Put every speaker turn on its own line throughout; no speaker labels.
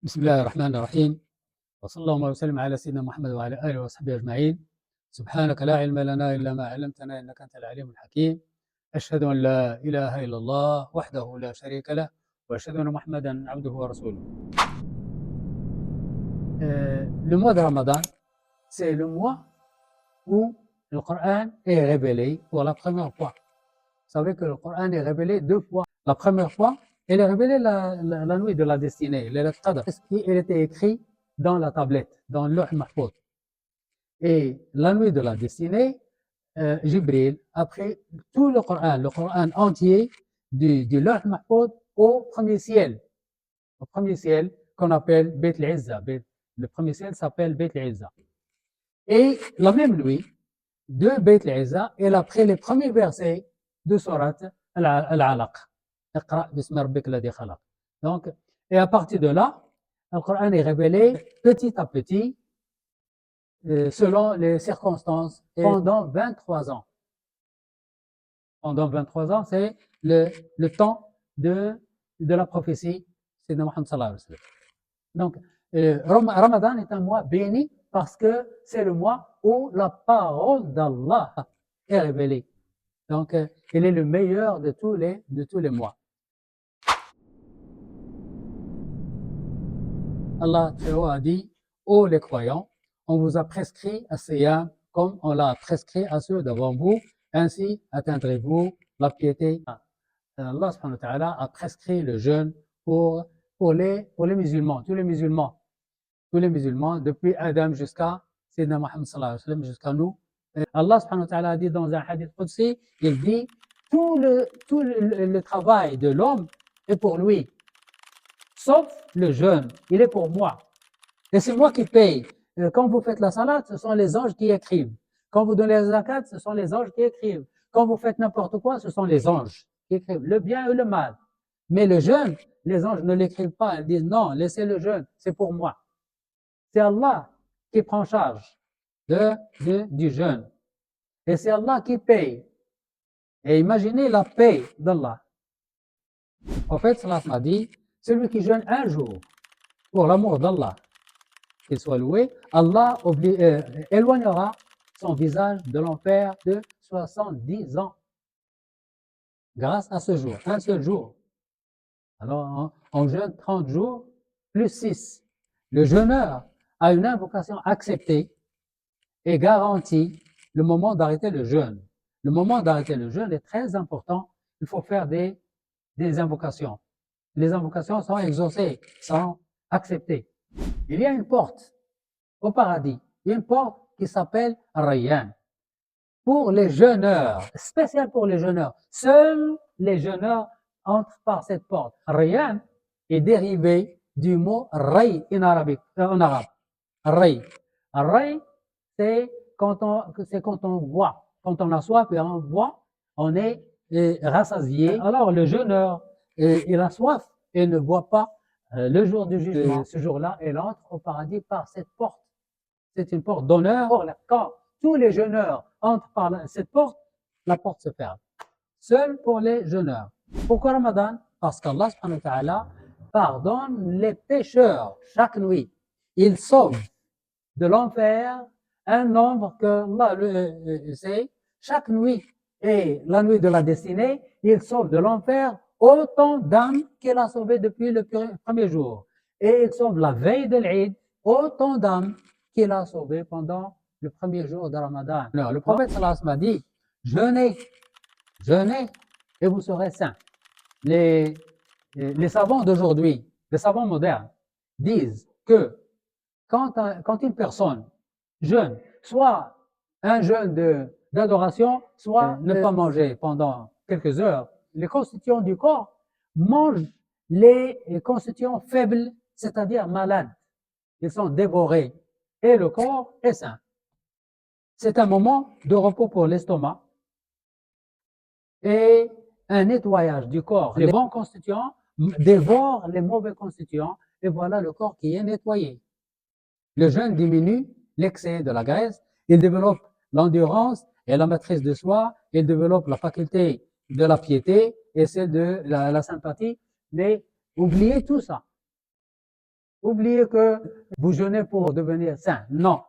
بسم الله الرحمن الرحيم وصلى الله وسلم على سيدنا محمد وعلى آله وصحبه أجمعين. سبحانك لا علم لنا إلا ما علمتنا إنك أنت العليم الحكيم. أشهد أن لا إله إلا الله وحده لا شريك له وأشهد أن محمدا عبده ورسوله. Le mois de Ramadan, c'est le mois où le Coran est révélé pour la première fois. Vous savez que le Coran est révélé deux fois. La première fois, il est révélé la nuit de la destinée, le Qadr. Il était écrit dans la tablette, dans le Lawh Mahfouz. Et la nuit de la destinée, Jibril a pris tout le Coran entier du Lawh Mahfouz au premier ciel qu'on appelle Beit al-Izza. Le premier ciel s'appelle Beit al-Izza. Et la même nuit, de Beit al-Izza, il a pris les premiers versets de Surat Al-Alaq. Iqra bismi rabbika alladhi khalaq. Donc, et à partir de là, le Coran est révélé petit à petit, selon les circonstances, pendant 23 ans. Pendant 23 ans, c'est le temps de la prophétie de Muhammad sallallahu alayhi wa sallam. Donc, Ramadan est un mois béni parce que c'est le mois où la parole d'Allah est révélée. Donc, il est le meilleur de tous les mois. Allah a dit, ô les croyants, on vous a prescrit à Siyam comme on l'a prescrit à ceux d'avant vous, ainsi atteindrez-vous la piété. Allah subhanahu wa ta'ala a prescrit le jeûne pour les musulmans, tous les musulmans, depuis Adam jusqu'à Sayyidina Muhammad sallallahu alayhi wa sallam, jusqu'à nous. Allah subhanahu wa ta'ala a dit dans un hadith qudsi, il dit, tout le travail de l'homme est pour lui, sauf le jeûne, il est pour moi. Et c'est moi qui paye. Quand vous faites la salade, ce sont les anges qui écrivent. Quand vous donnez la zakat, ce sont les anges qui écrivent. Quand vous faites n'importe quoi, ce sont les anges qui écrivent le bien et le mal. Mais le jeûne, les anges ne l'écrivent pas. Ils disent non, laissez le jeûne, c'est pour moi. C'est Allah qui prend charge du jeûne. Et c'est Allah qui paye. Et imaginez la paix d'Allah. Le prophète sallallahu alayhi wa sallam a dit, celui qui jeûne un jour pour l'amour d'Allah, qu'il soit loué, Allah éloignera son visage de l'enfer de 70 ans. Grâce à ce jour, un seul jour. Alors, on jeûne 30 jours plus 6. Le jeûneur a une invocation acceptée et garantit le moment d'arrêter le jeûne. Le moment d'arrêter le jeûne est très important. Il faut faire des invocations. Les invocations sont exaucées, sont acceptées. Il y a une porte au paradis. Il y a une porte qui s'appelle Rayyan. Pour les jeûneurs, spécial pour les jeûneurs. Seuls les jeûneurs entrent par cette porte. Rayyan est dérivé du mot Ray en arabe. Ray. Ray, c'est quand on boit. Quand on a soif et on boit, on est rassasié. Alors le jeûneur, il a soif et ne boit pas le jour du jugement. Ce jour-là, il entre au paradis par cette porte. C'est une porte d'honneur. Quand tous les jeûneurs entrent par cette porte, la porte se ferme. Seul pour les jeûneurs. Pourquoi Ramadan? Parce qu'Allah subhanahu wa ta'ala pardonne les pécheurs chaque nuit. Il sauve de l'enfer un nombre que Allah sait chaque nuit. Et la nuit de la destinée, il sauve de l'enfer autant d'âmes qu'il a sauvées depuis le premier jour. Et il sauve la veille de l'Eid autant d'âmes qu'il a sauvées pendant le premier jour de Ramadan. Alors, le prophète sallallahu alayhi wa sallam a dit, jeûnez et vous serez saints. Les savants d'aujourd'hui, les savants modernes, disent que quand une personne jeûne, soit un jeûne d'adoration, soit ne pas manger pendant quelques heures, les constituants du corps mangent les constituants faibles, c'est-à-dire malades. Ils sont dévorés et le corps est sain. C'est un moment de repos pour l'estomac et un nettoyage du corps. Les bons constituants dévorent les mauvais constituants et voilà le corps qui est nettoyé. Le jeûne diminue l'excès de la graisse, il développe l'endurance et la maîtrise de soi, il développe la faculté de la piété et celle de la sympathie, mais oubliez tout ça. oubliez que vous jeûnez pour devenir saint. Non.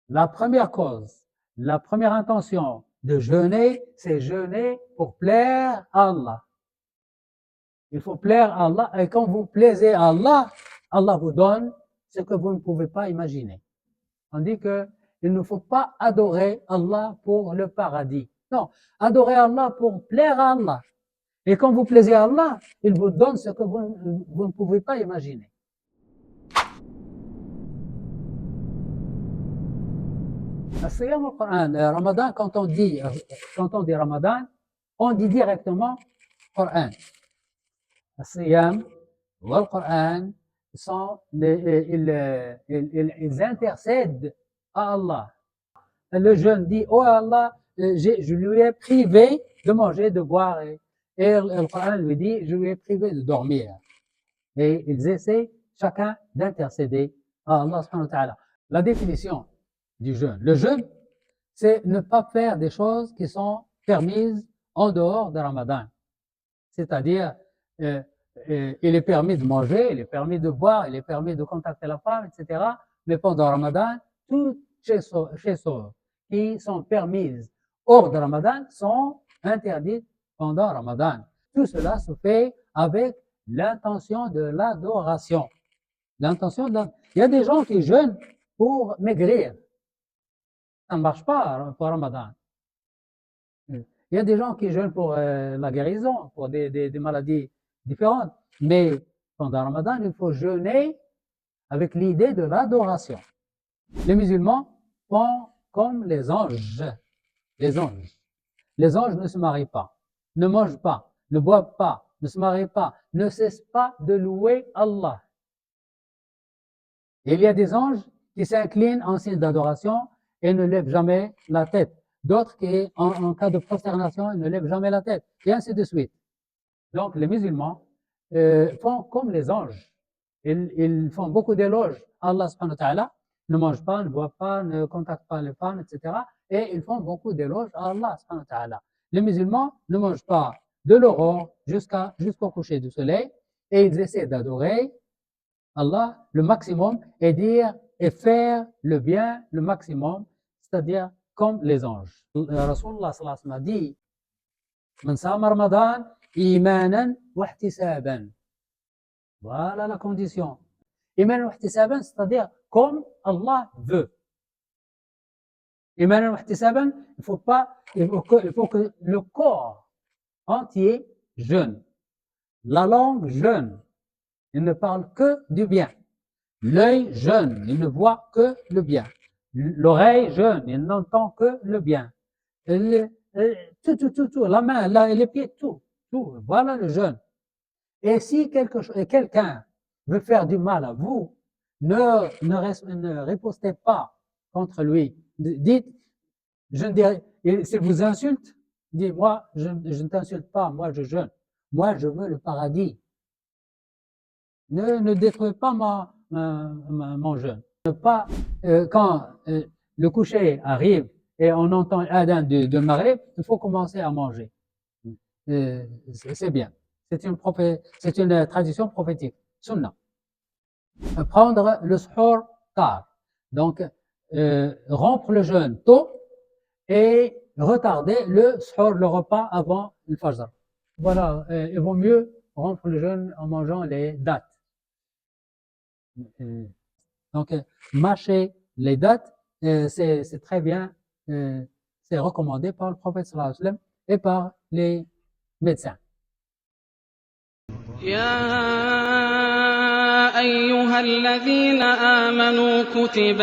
La première cause, la première intention de jeûner, c'est jeûner pour plaire à Allah. Il faut plaire à Allah, et quand vous plaisez à Allah, Allah vous donne ce que vous ne pouvez pas imaginer. On dit que il ne faut pas adorer Allah pour le paradis. Non, adorer Allah pour plaire à Allah. Et quand vous plaisez à Allah, il vous donne ce que vous ne pouvez pas imaginer. الصيام والقرآن Ramadan, quand on dit Ramadan, on dit directement Coran. الصيام والقرآن ils intercèdent à Allah. Le jeune dit, oh Allah, je lui ai privé de manger, de boire, et le Coran lui dit, je lui ai privé de dormir. Et ils essaient chacun d'intercéder à Allah subhanahu wa ta'ala. La définition du jeûne. Le jeûne, c'est ne pas faire des choses qui sont permises en dehors de Ramadan. C'est-à-dire, il est permis de manger, il est permis de boire, il est permis de contacter la femme, etc. Mais pendant Ramadan, toutes ces choses qui sont permises hors de Ramadan sont interdites pendant Ramadan. Tout cela se fait avec l'intention de l'adoration. Il y a des gens qui jeûnent pour maigrir. Ça ne marche pas pour Ramadan. Il y a des gens qui jeûnent pour la guérison, pour des maladies différentes. Mais pendant Ramadan, il faut jeûner avec l'idée de l'adoration. Les musulmans font comme les anges. Les anges. Les anges ne se marient pas, ne mangent pas, ne boivent pas, ne se marient pas, ne cessent pas de louer Allah. Et il y a des anges qui s'inclinent en signe d'adoration et ne lèvent jamais la tête. D'autres qui, en cas de prosternation, ne lèvent jamais la tête. Et ainsi de suite. Donc, les musulmans font comme les anges. Ils font beaucoup d'éloges à Allah subhanahu wa ta'ala, ne mangent pas, ne boivent pas, ne contactent pas les femmes, etc. Et ils font beaucoup d'éloges à Allah subhanahu wa ta'ala. Les musulmans ne mangent pas de l'aurore jusqu'au coucher du soleil et ils essaient d'adorer Allah le maximum et dire et faire le bien le maximum, c'est-à-dire comme les anges. Rasulullah sallallahu alayhi wa sallam a dit Man sama Ramadan imanan wa ihtisaban. Voilà la condition. Imanan wa ihtisaban, c'est-à-dire comme Allah veut. Imanan wa ihtisaban, il faut que le corps entier jeûne. La langue jeûne. Il ne parle que du bien. L'œil jeûne, il ne voit que le bien. L'oreille jeûne, il n'entend que le bien. Tout, la main, les pieds, tout. Voilà le jeûne. Et si quelqu'un veut faire du mal à vous, ne ripostez pas contre lui. Dites, s'il vous insulte, dites, moi, je ne t'insulte pas, moi je jeûne. Moi, je veux le paradis. Ne détruisez pas mon jeûne. Quand le coucher arrive et on entend l'adhan de Maghrib, il faut commencer à manger. C'est bien. C'est une tradition prophétique. Sunna. Prendre le suhoor tard. Donc, rompre le jeûne tôt et retarder le suhoor, le repas avant le fajr. Voilà, il vaut mieux rompre le jeûne en mangeant les dattes. Donc, mâcher les dates, c'est très bien, c'est recommandé par le prophète sallallahu alayhi wa sallam et par les médecins.
أيها الذين آمنوا كتب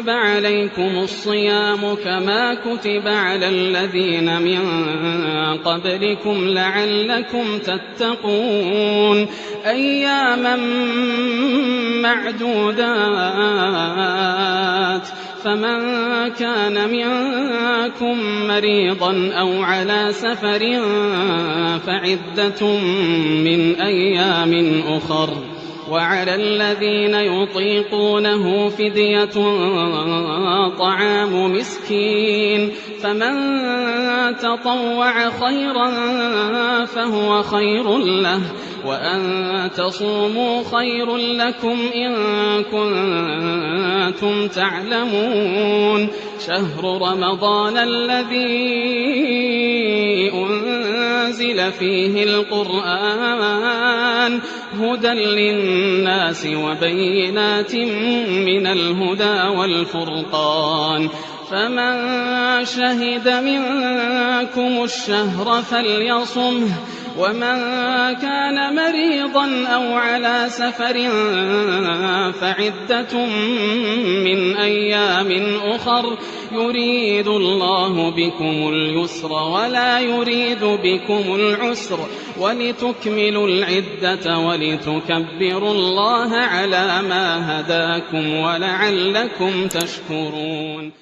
عليكم الصيام كما كتب على الذين من قبلكم لعلكم تتقون أياما معدودات فمن كان منكم مريضا أو على سفر فعدة من أيام أخر وعلى الذين يطيقونه فدية طعام مسكين فمن تطوع خيرا فهو خير له وأن تصوموا خير لكم إن كنتم تعلمون شهر رمضان الذي أنزل فيه القرآن هدى للناس وبينات من الهدى والفرقان فمن شهد منكم الشهر فليصمه ومن كان مريضا أو على سفر فعدة من أيام أخر يريد الله بكم اليسر ولا يريد بكم العسر ولتكملوا العدة ولتكبروا الله على ما هداكم ولعلكم تشكرون